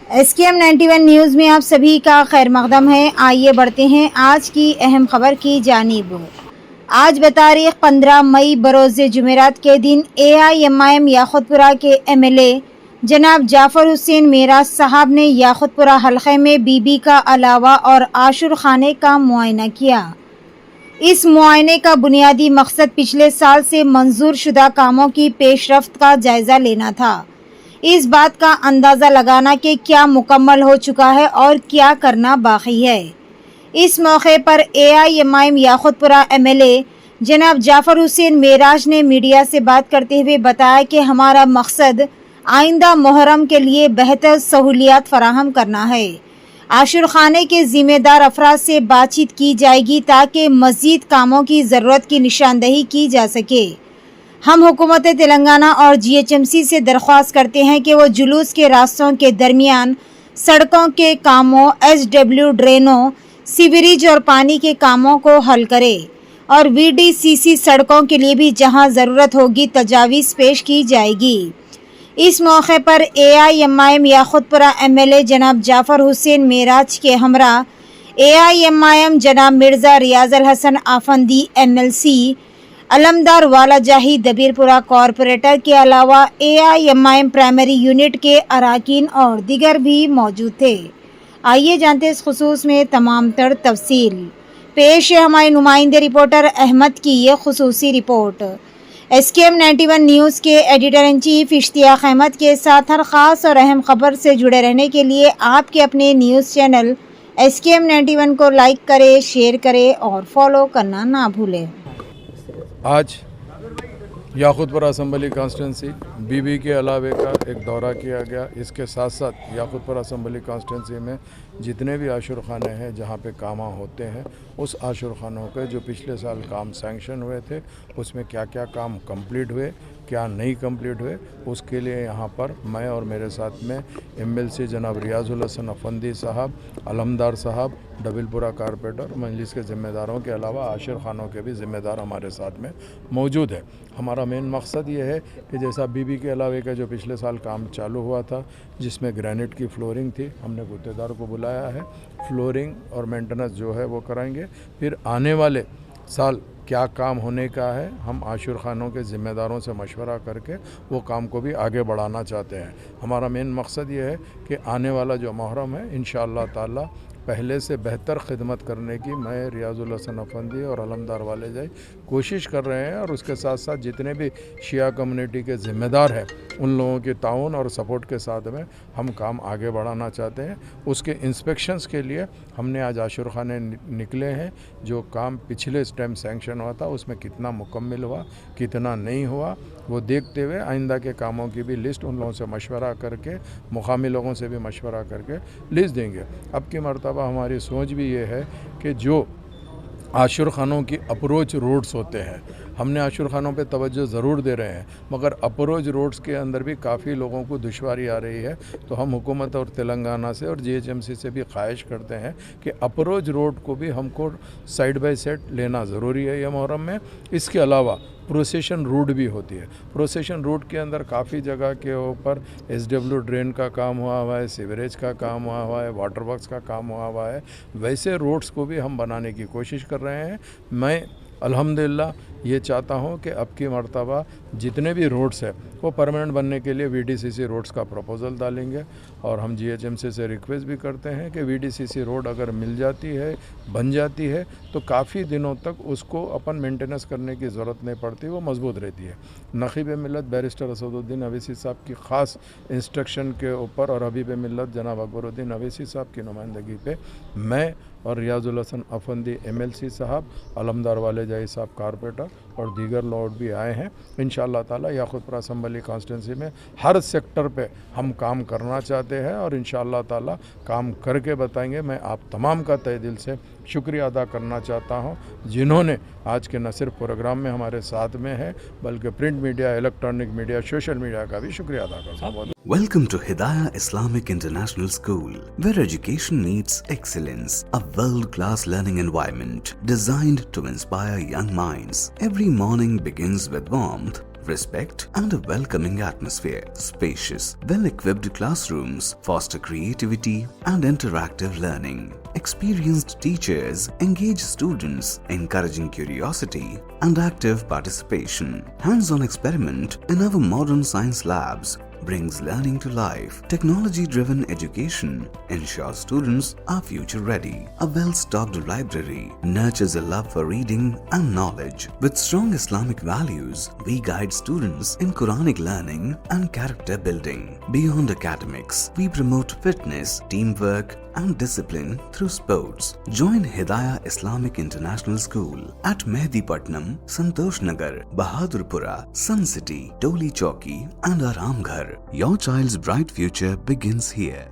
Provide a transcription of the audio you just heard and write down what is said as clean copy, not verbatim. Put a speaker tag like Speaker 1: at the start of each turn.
Speaker 1: SKM 91 news में आप सभी का खैर मकदम है। आइए बढ़ते हैं आज की अहम खबर की जानिब। आज बतारीख 15 मई बरोज़ जुमेरात के दिन AIMIM याखुतपुरा के MLA जनाब जाफ़र हुसैन मेराज साहब ने याखुतपुरा हलक़े में बीबी का अलावा और आशुर खाने का मुआयना किया। इस मुआयने का बुनियादी मकसद पिछले साल से मंजूर शुदा कामों की पेशरफ्त का जायज़ा लेना था। इस बात का अंदाज़ा लगाना कि क्या मुकम्मल हो चुका है और क्या करना बाकी है। इस मौके पर AIMIM याखुतपुरा MLA जनाब जाफ़र हुसैन मेराज ने मीडिया से बात करते हुए बताया कि हमारा मकसद आइंदा मुहर्रम के लिए बेहतर सहूलियात फराहम करना है। आशुर खाने के ज़िम्मेदार अफराद से बातचीत की जाएगी ताकि मज़ीद कामों की ज़रूरत की निशानदही की जा सके। हम हुकूमत तेलंगाना और GHMC से दरख्वास्त करते हैं कि वो जुलूस के रास्तों के दरमियान सड़कों के कामों, SW ड्रेनों, सीवरेज और पानी के कामों को हल करे और VDCC सड़कों के लिए भी जहां ज़रूरत होगी तजावीज़ पेश की जाएगी। इस मौके पर AIMIM याखुतपुरा MLA जनाब जाफ़र हुसैन मेराज के हमरा AIMIM जनाब मिर्ज़ा रियाज़ुल हसन आफंदी MLC, अलमदार वाला जाही दबीरपुरा कॉरपोरेटर के अलावा AIMIM प्राइमरी यूनिट के अराकीन और दीगर भी मौजूद थे। आइए जानते इस खुसूस में तमाम तर तफसील। पेश है हमारे नुमाइंदे रिपोर्टर अहमद की ये खुसूसी रिपोर्ट। SKM 91 न्यूज़ के editor in chief Ishtiaq Ahmed के साथ हर ख़ास और अहम खबर से जुड़े रहने के लिए आपके अपने न्यूज़ चैनल SKM 91 को लाइक करें, शेयर करें और फॉलो करना ना भूलें।
Speaker 2: आज याकूतपुरा असम्बली कॉन्स्टिटेंसी बीबी के अलावे का एक दौरा किया गया। इसके साथ साथ याकूतपुरा असम्बली कॉन्स्टिटेंसी में जितने भी आशुर खाने हैं जहाँ पे कामा होते हैं उस आशुर खानों के जो पिछले साल काम सैंक्शन हुए थे उसमें क्या क्या काम कंप्लीट हुए, क्या नहीं कंप्लीट हुए, उसके लिए यहाँ पर मैं और मेरे साथ में MLC जनाब रियाज़ुल हसन अफंदी साहब, अलमदार साहब, डबिलपुरा कारपोरेटर, मजलिस के ज़िम्मेदारों के अलावा आशिर खानों के भी ज़िम्मेदार हमारे साथ में मौजूद है। हमारा मेन मकसद ये है कि जैसा बीबी के अलावे का जो पिछले साल काम चालू हुआ था जिसमें ग्रेनाइट की फ्लोरिंग थी, हमने गुत्तेदार को बुलाया है, फ्लोरिंग और मेंटेनेंस जो है वो कराएंगे। फिर आने वाले साल क्या काम होने का है हम आशुर खानों के ज़िम्मेदारों से मशवरा करके वो काम को भी आगे बढ़ाना चाहते हैं। हमारा मेन मकसद ये है कि आने वाला जो मुहर्रम है इंशाअल्लाह ताला पहले से बेहतर खिदमत करने की मैं रियाज़ुल हसन अफंदी और अलमदार वाले जाई कोशिश कर रहे हैं और उसके साथ साथ जितने भी शिया कम्युनिटी के ज़िम्मेदार हैं उन लोगों के ताउन और सपोर्ट के साथ में हम काम आगे बढ़ाना चाहते हैं। उसके इंस्पेक्शंस के लिए हमने आज आशुर खाने निकले हैं। जो काम पिछले टाइम सैंक्शन हुआ था उसमें कितना मुकम्मल हुआ, कितना नहीं हुआ, वो देखते हुए आइंदा के कामों की भी लिस्ट उन लोगों से मशवरा करके, मुकामी लोगों से भी मशवरा करके लिस्ट देंगे। अब की मरतबा हमारी सोच भी ये है कि जो आशुर खानों की अप्रोच रोड्स होते हैं हमने आशुर खानों पे तवज्जो ज़रूर दे रहे हैं, मगर अप्रोच रोड्स के अंदर भी काफ़ी लोगों को दुश्वारी आ रही है। तो हम हुकूमत और तेलंगाना से और GHMC से भी ख्वाहिश करते हैं कि अप्रोच रोड को भी हमको साइड बाय साइड लेना ज़रूरी है ये मुहर्रम में। इसके अलावा प्रोसेशन रूट भी होती है। प्रोसेशन रूट के अंदर काफ़ी जगह के ऊपर SW ड्रेन का काम हुआ है, सीवरेज का काम हुआ है, वाटर वर्क्स का काम हुआ है। वैसे रोड्स को भी हम बनाने की कोशिश कर रहे हैं। मैं अल्हम्दुलिल्लाह ये चाहता हूँ कि अब की मर्तबा जितने भी रोड्स हैं वो परमानेंट बनने के लिए VDCC रोड्स का प्रपोज़ल डालेंगे और हम GHMC से रिक्वेस्ट भी करते हैं कि VDCC रोड अगर मिल जाती है, बन जाती है तो काफ़ी दिनों तक उसको अपन मेंटेनेंस करने की ज़रूरत नहीं पड़ती, वो मजबूत रहती है। नक़ीब मिल्लत बैरिस्टर असदुद्दीन अवैसी साहब की ख़ास इंस्ट्रक्शन के ऊपर और हबीब मिल्लत जनाब अकबरुद्दीन अवैसी साहब की नुमाइंदगी पे मैं और रियाज़ुल हसन अफंदी MLC साहब, अलमदार वाले जाई साहब कारपोरेटर और दीगर लोग भी आए हैं। इंशाअल्लाह ताला याकूतपुरा असम्बली कॉन्स्टिटेंसी में हर सेक्टर पे हम काम करना चाहते हैं और इंशाअल्लाह ताला काम करके बताएंगे। मैं आप तमाम का तहे दिल से शुक्रिया अदा करना चाहता हूँ जिन्होंने आज के न सिर्फ प्रोग्राम में हमारे साथ में है बल्कि print media, electronic media, social media का भी शुक्रिया अदा करता हूँ।
Speaker 3: Welcome to Hidayah Islamic International School, where education meets excellence. A world-class learning environment designed to inspire young minds. Every morning begins with warmth, respect, and a welcoming atmosphere. Spacious, well-equipped classrooms foster creativity and interactive learning. Experienced teachers engage students, encouraging curiosity and active participation. Hands-on experiment in our modern science labs brings learning to life. Technology-driven education ensures students are future-ready. A well-stocked library nurtures a love for reading and knowledge. With strong Islamic values, we guide students in Quranic learning and character building. Beyond academics, we promote fitness, teamwork, and discipline through sports. Join Hidayah Islamic International School at Mehdipatnam, Santosh Nagar, Bahadurpura, Sun City, Toli Chowki, and Aramghar. Your child's bright future begins here.